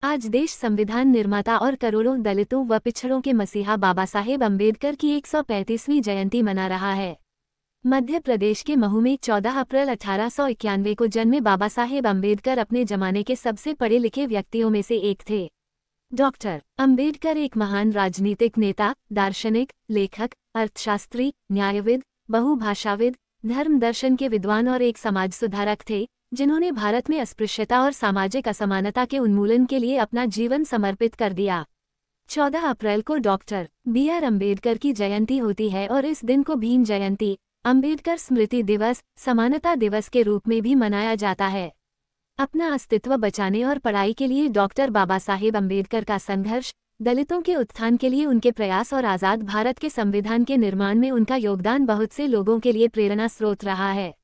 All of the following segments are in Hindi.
आज देश संविधान निर्माता और करोड़ों दलितों व पिछड़ों के मसीहा बाबा साहेब अम्बेडकर की 135वीं जयंती मना रहा है। मध्य प्रदेश के महू में 14 अप्रैल 1891 को जन्मे बाबा साहेब अम्बेडकर अपने जमाने के सबसे पढ़े लिखे व्यक्तियों में से एक थे। डॉक्टर अम्बेडकर एक महान राजनीतिक नेता, दार्शनिक, लेखक, अर्थशास्त्री, न्यायविद, बहुभाषाविद, धर्म दर्शन के विद्वान और एक समाज सुधारक थे, जिन्होंने भारत में अस्पृश्यता और सामाजिक असमानता के उन्मूलन के लिए अपना जीवन समर्पित कर दिया। 14 अप्रैल को डॉक्टर बी.आर. अम्बेडकर की जयंती होती है और इस दिन को भीम जयंती, अम्बेडकर स्मृति दिवस, समानता दिवस के रूप में भी मनाया जाता है। अपना अस्तित्व बचाने और पढ़ाई के लिए डॉक्टर बाबा साहेब अम्बेडकर का संघर्ष, दलितों के उत्थान के लिए उनके प्रयास और आज़ाद भारत के संविधान के निर्माण में उनका योगदान बहुत से लोगों के लिए प्रेरणा स्रोत रहा है।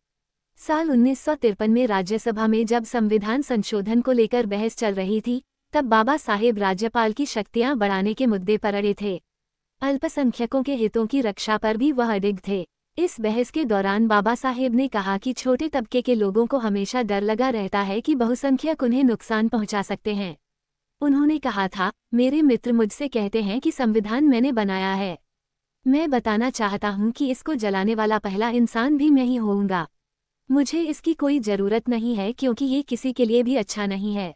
साल 1953 में राज्यसभा में जब संविधान संशोधन को लेकर बहस चल रही थी, तब बाबा साहेब राज्यपाल की शक्तियां बढ़ाने के मुद्दे पर अड़े थे। अल्पसंख्यकों के हितों की रक्षा पर भी वह अडिग थे। इस बहस के दौरान बाबा साहेब ने कहा कि छोटे तबके के लोगों को हमेशा डर लगा रहता है कि बहुसंख्यक उन्हें नुकसान पहुंचा सकते हैं। उन्होंने कहा था, मेरे मित्र मुझसे कहते हैं कि संविधान मैंने बनाया है। मैं बताना चाहता हूं कि इसको जलाने वाला पहला इंसान भी मैं ही होऊंगा। मुझे इसकी कोई ज़रूरत नहीं है क्योंकि ये किसी के लिए भी अच्छा नहीं है।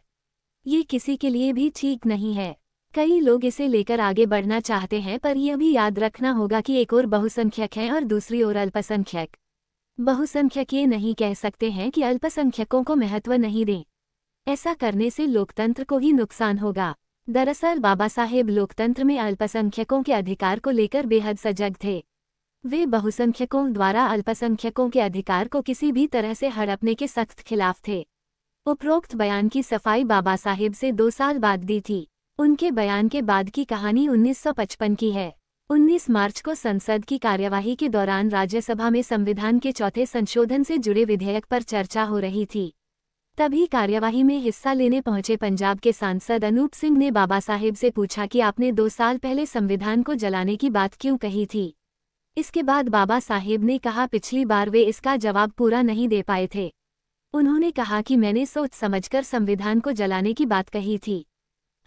ये किसी के लिए भी ठीक नहीं है। कई लोग इसे लेकर आगे बढ़ना चाहते हैं, पर यह भी याद रखना होगा कि एक ओर बहुसंख्यक हैं और दूसरी ओर अल्पसंख्यक। बहुसंख्यक ये नहीं कह सकते हैं कि अल्पसंख्यकों को महत्व नहीं दें। ऐसा करने से लोकतंत्र को ही नुकसान होगा। दरअसल बाबा साहेब लोकतंत्र में अल्पसंख्यकों के अधिकार को लेकर बेहद सजग थे। वे बहुसंख्यकों द्वारा अल्पसंख्यकों के अधिकार को किसी भी तरह से हड़पने के सख्त खिलाफ थे। उपरोक्त बयान की सफाई बाबा साहेब से 2 साल बाद दी थी। उनके बयान के बाद की कहानी 1955 की है। 19 मार्च को संसद की कार्यवाही के दौरान राज्यसभा में संविधान के चौथे संशोधन से जुड़े विधेयक पर चर्चा हो रही थी। तभी कार्यवाही में हिस्सा लेने पहुंचे पंजाब के सांसद अनूप सिंह ने बाबा साहेब से पूछा कि आपने 2 साल पहले संविधान को जलाने की बात क्यों कही थी। इसके बाद बाबा साहेब ने कहा, पिछली बार वे इसका जवाब पूरा नहीं दे पाए थे। उन्होंने कहा कि मैंने सोच समझकर संविधान को जलाने की बात कही थी।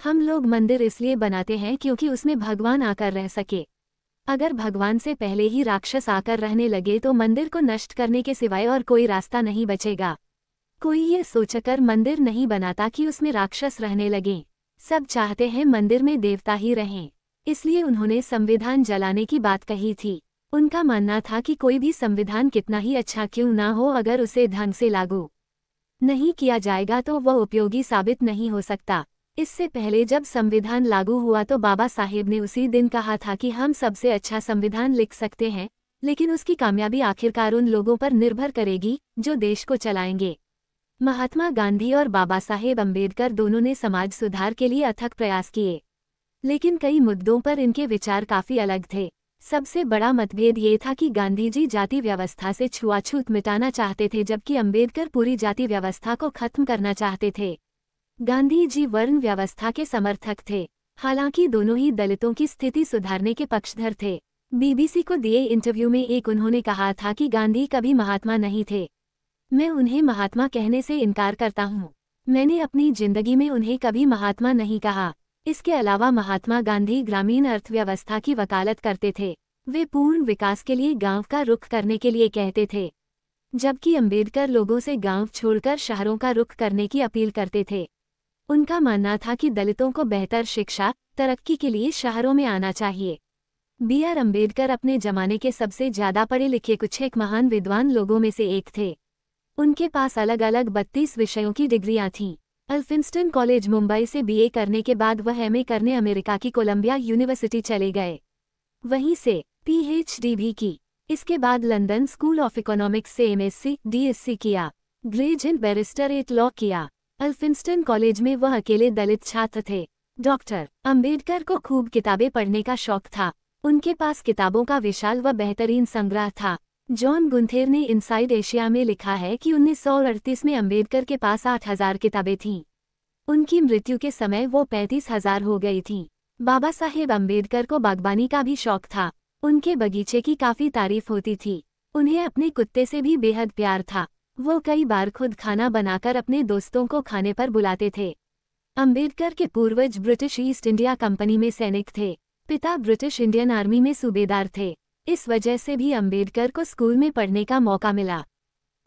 हम लोग मंदिर इसलिए बनाते हैं क्योंकि उसमें भगवान आकर रह सके। अगर भगवान से पहले ही राक्षस आकर रहने लगे तो मंदिर को नष्ट करने के सिवाय और कोई रास्ता नहीं बचेगा। कोई ये सोचकर मंदिर नहीं बनाता कि उसमें राक्षस रहने लगें। सब चाहते हैं मंदिर में देवता ही रहें। इसलिए उन्होंने संविधान जलाने की बात कही थी। उनका मानना था कि कोई भी संविधान कितना ही अच्छा क्यों ना हो, अगर उसे ढंग से लागू नहीं किया जाएगा तो वह उपयोगी साबित नहीं हो सकता। इससे पहले जब संविधान लागू हुआ तो बाबा साहेब ने उसी दिन कहा था कि हम सबसे अच्छा संविधान लिख सकते हैं, लेकिन उसकी कामयाबी आखिरकार उन लोगों पर निर्भर करेगी जो देश को चलाएंगे। महात्मा गांधी और बाबा साहेब अम्बेडकर दोनों ने समाज सुधार के लिए अथक प्रयास किए, लेकिन कई मुद्दों पर इनके विचार काफी अलग थे। सबसे बड़ा मतभेद ये था कि गांधी जी जाति व्यवस्था से छुआछूत मिटाना चाहते थे, जबकि अम्बेडकर पूरी जाति व्यवस्था को खत्म करना चाहते थे। गांधी जी वर्ण व्यवस्था के समर्थक थे, हालांकि दोनों ही दलितों की स्थिति सुधारने के पक्षधर थे। बीबीसी को दिए इंटरव्यू में उन्होंने कहा था कि गांधी कभी महात्मा नहीं थे। मैं उन्हें महात्मा कहने से इनकार करता हूँ। मैंने अपनी जिंदगी में उन्हें कभी महात्मा नहीं कहा। इसके अलावा महात्मा गांधी ग्रामीण अर्थव्यवस्था की वकालत करते थे। वे पूर्ण विकास के लिए गांव का रुख करने के लिए कहते थे, जबकि अम्बेडकर लोगों से गांव छोड़कर शहरों का रुख करने की अपील करते थे। उनका मानना था कि दलितों को बेहतर शिक्षा, तरक्की के लिए शहरों में आना चाहिए। बी.आर. अम्बेडकर अपने जमाने के सबसे ज्यादा पढ़े लिखे कुछ एक महान विद्वान लोगों में से एक थे। उनके पास अलग अलग 32 विषयों की डिग्रियां थीं। अल्फिंस्टन कॉलेज मुंबई से बीए करने के बाद वह एमए करने अमेरिका की कोलंबिया यूनिवर्सिटी चले गए। वहीं से पीएचडी भी की। इसके बाद लंदन स्कूल ऑफ इकोनॉमिक्स से एमएससी, डीएससी किया। Gray's and barrister at law किया। अल्फिंस्टन कॉलेज में वह अकेले दलित छात्र थे। डॉक्टर अम्बेडकर को खूब किताबें पढ़ने का शौक था। उनके पास किताबों का विशाल व बेहतरीन संग्रह था। जॉन गुंथेर ने इनसाइड एशिया में लिखा है कि 1938 में अम्बेडकर के पास 8,000 किताबें थीं। उनकी मृत्यु के समय वो 35,000 हो गई थीं। बाबा साहेब अम्बेडकर को बागबानी का भी शौक था। उनके बगीचे की काफी तारीफ होती थी। उन्हें अपने कुत्ते से भी बेहद प्यार था। वो कई बार खुद खाना बनाकर अपने दोस्तों को खाने पर बुलाते थे। अंबेडकर के पूर्वज ब्रिटिश ईस्ट इंडिया कंपनी में सैनिक थे। पिता ब्रिटिश इंडियन आर्मी में सूबेदार थे। इस वजह से भी अंबेडकर को स्कूल में पढ़ने का मौका मिला।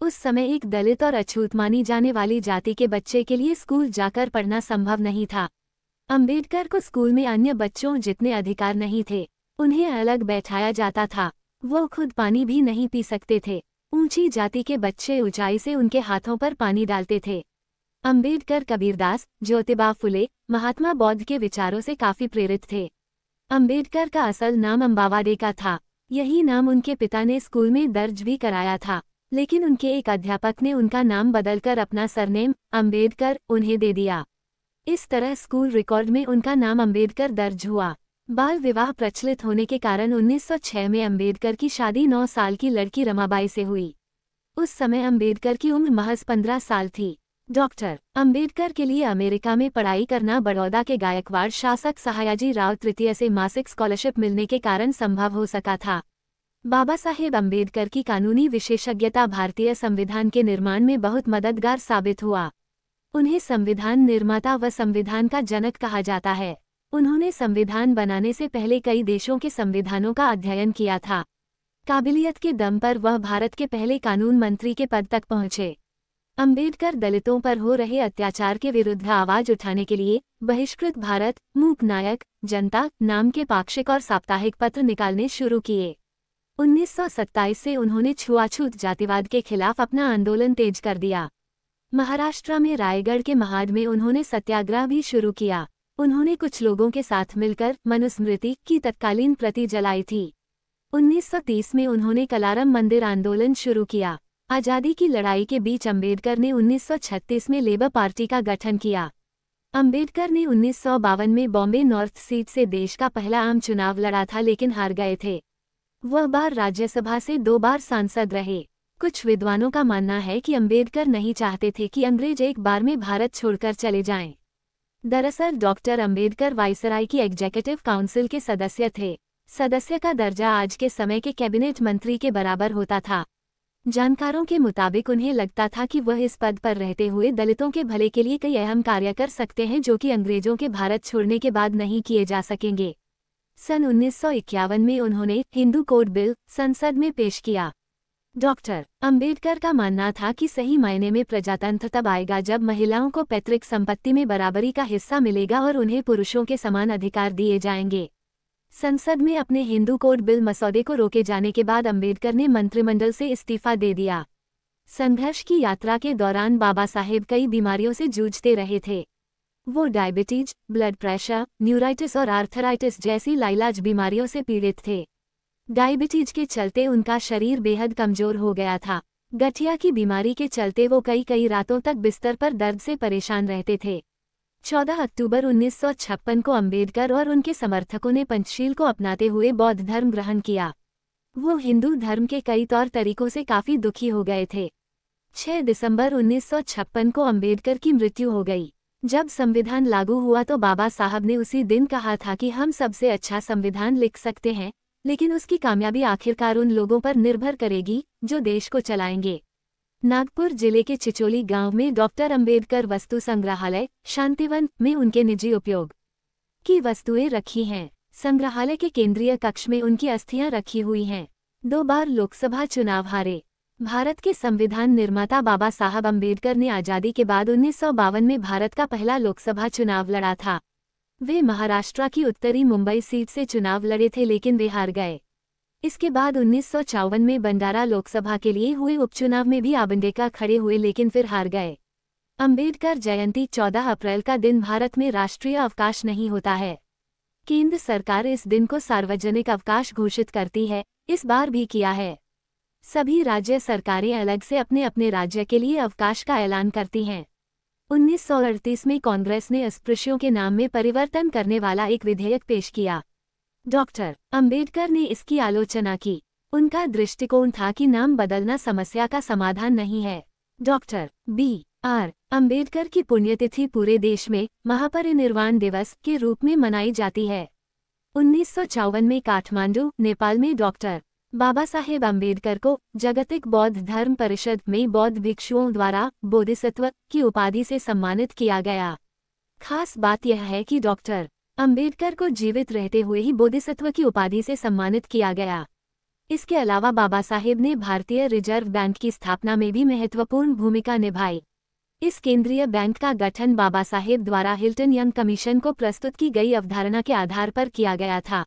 उस समय एक दलित और अछूत मानी जाने वाली जाति के बच्चे के लिए स्कूल जाकर पढ़ना संभव नहीं था। अंबेडकर को स्कूल में अन्य बच्चों जितने अधिकार नहीं थे, उन्हें अलग बैठाया जाता था। वो खुद पानी भी नहीं पी सकते थे। ऊंची जाति के बच्चे ऊंचाई से उनके हाथों पर पानी डालते थे। अंबेडकर कबीरदास, ज्योतिबा फुले, महात्मा बौद्ध के विचारों से काफी प्रेरित थे। अंबेडकर का असल नाम अम्बावाडेका था। यही नाम उनके पिता ने स्कूल में दर्ज भी कराया था, लेकिन उनके एक अध्यापक ने उनका नाम बदलकर अपना सरनेम अंबेडकर उन्हें दे दिया। इस तरह स्कूल रिकॉर्ड में उनका नाम अंबेडकर दर्ज हुआ। बाल विवाह प्रचलित होने के कारण 1906 में अंबेडकर की शादी 9 साल की लड़की रमाबाई से हुई। उस समय अंबेडकर की उम्र महज 15 साल थी। डॉक्टर अंबेडकर के लिए अमेरिका में पढ़ाई करना बड़ौदा के गायकवाड़ शासक सयाजी राव तृतीय से मासिक स्कॉलरशिप मिलने के कारण संभव हो सका था। बाबा साहेब अंबेडकर की कानूनी विशेषज्ञता भारतीय संविधान के निर्माण में बहुत मददगार साबित हुआ। उन्हें संविधान निर्माता व संविधान का जनक कहा जाता है। उन्होंने संविधान बनाने से पहले कई देशों के संविधानों का अध्ययन किया था। काबिलियत के दम पर वह भारत के पहले कानून मंत्री के पद तक पहुंचे। अंबेडकर दलितों पर हो रहे अत्याचार के विरुद्ध आवाज उठाने के लिए बहिष्कृत भारत, मूक नायक, जनता नाम के पाक्षिक और साप्ताहिक पत्र निकालने शुरू किए। 1927 से उन्होंने छुआछूत जातिवाद के खिलाफ अपना आंदोलन तेज कर दिया। महाराष्ट्र में रायगढ़ के महाड में उन्होंने सत्याग्रह भी शुरू किया। उन्होंने कुछ लोगों के साथ मिलकर मनुस्मृति की तत्कालीन प्रति जलाई थी। 1930 में उन्होंने कलारम मंदिर आंदोलन शुरू किया। आज़ादी की लड़ाई के बीच अंबेडकर ने 1936 में लेबर पार्टी का गठन किया। अंबेडकर ने 1952 में बॉम्बे नॉर्थ सीट से देश का पहला आम चुनाव लड़ा था, लेकिन हार गए थे। वह बार राज्यसभा से 2 बार सांसद रहे। कुछ विद्वानों का मानना है कि अंबेडकर नहीं चाहते थे कि अंग्रेज एक बार में भारत छोड़कर चले जाएं। दरअसल डॉक्टर अंबेडकर वाइसराय की एग्जीक्यूटिव काउंसिल के सदस्य थे। सदस्य का दर्जा आज के समय के कैबिनेट मंत्री के बराबर होता था। जानकारों के मुताबिक उन्हें लगता था कि वह इस पद पर रहते हुए दलितों के भले के लिए कई अहम कार्य कर सकते हैं, जो कि अंग्रेजों के भारत छोड़ने के बाद नहीं किए जा सकेंगे। सन 1951 में उन्होंने हिंदू कोड बिल संसद में पेश किया। डॉक्टर अंबेडकर का मानना था कि सही मायने में प्रजातंत्र तब आएगा जब महिलाओं को पैतृक संपत्ति में बराबरी का हिस्सा मिलेगा और उन्हें पुरुषों के समान अधिकार दिए जाएंगे। संसद में अपने हिंदू कोड बिल मसौदे को रोके जाने के बाद अंबेडकर ने मंत्रिमंडल से इस्तीफा दे दिया। संघर्ष की यात्रा के दौरान बाबा साहेब कई बीमारियों से जूझते रहे थे। वो डायबिटीज, ब्लड प्रेशर, न्यूराइटिस और आर्थराइटिस जैसी लाइलाज बीमारियों से पीड़ित थे। डायबिटीज के चलते उनका शरीर बेहद कमजोर हो गया था। गठिया की बीमारी के चलते वो कई रातों तक बिस्तर पर दर्द से परेशान रहते थे। 14 अक्टूबर 1956 को अंबेडकर और उनके समर्थकों ने पंचशील को अपनाते हुए बौद्ध धर्म ग्रहण किया। वो हिंदू धर्म के कई तौर तरीकों से काफी दुखी हो गए थे। 6 दिसंबर 1956 को अंबेडकर की मृत्यु हो गई। जब संविधान लागू हुआ तो बाबा साहब ने उसी दिन कहा था कि हम सबसे अच्छा संविधान लिख सकते हैं, लेकिन उसकी कामयाबी आखिरकार उन लोगों पर निर्भर करेगी जो देश को चलाएंगे। नागपुर जिले के चिचोली गांव में डॉक्टर अंबेडकर वस्तु संग्रहालय शांतिवन में उनके निजी उपयोग की वस्तुएं रखी हैं। संग्रहालय के केंद्रीय कक्ष में उनकी अस्थियां रखी हुई हैं। 2 बार लोकसभा चुनाव हारे भारत के संविधान निर्माता बाबा साहब अंबेडकर ने आज़ादी के बाद 1952 में भारत का पहला लोकसभा चुनाव लड़ा था। वे महाराष्ट्र की उत्तरी मुंबई सीट से चुनाव लड़े थे, लेकिन वे हार गए। इसके बाद 1954 में बंडारा लोकसभा के लिए हुए उपचुनाव में भी अंबेडकर खड़े हुए, लेकिन फिर हार गए। अंबेडकर जयंती 14 अप्रैल का दिन भारत में राष्ट्रीय अवकाश नहीं होता है। केंद्र सरकार इस दिन को सार्वजनिक अवकाश घोषित करती है, इस बार भी किया है। सभी राज्य सरकारें अलग से अपने अपने राज्य के लिए अवकाश का ऐलान करती हैं। 1938 में कांग्रेस ने अस्पृश्यों के नाम में परिवर्तन करने वाला एक विधेयक पेश किया। डॉक्टर अंबेडकर ने इसकी आलोचना की। उनका दृष्टिकोण था कि नाम बदलना समस्या का समाधान नहीं है। Doctor B.R. अंबेडकर की पुण्यतिथि पूरे देश में महापरिनिर्वाण दिवस के रूप में मनाई जाती है। 1954 में काठमांडू, नेपाल में डॉक्टर बाबा साहेब अंबेडकर को जागतिक बौद्ध धर्म परिषद में बौद्ध भिक्षुओं द्वारा बोधिसत्व की उपाधि से सम्मानित किया गया। खास बात यह है कि डॉक्टर अंबेडकर को जीवित रहते हुए ही बोधिसत्व की उपाधि से सम्मानित किया गया। इसके अलावा बाबा साहेब ने भारतीय रिजर्व बैंक की स्थापना में भी महत्वपूर्ण भूमिका निभाई। इस केंद्रीय बैंक का गठन बाबा साहेब द्वारा हिल्टन यंग कमीशन को प्रस्तुत की गई अवधारणा के आधार पर किया गया था।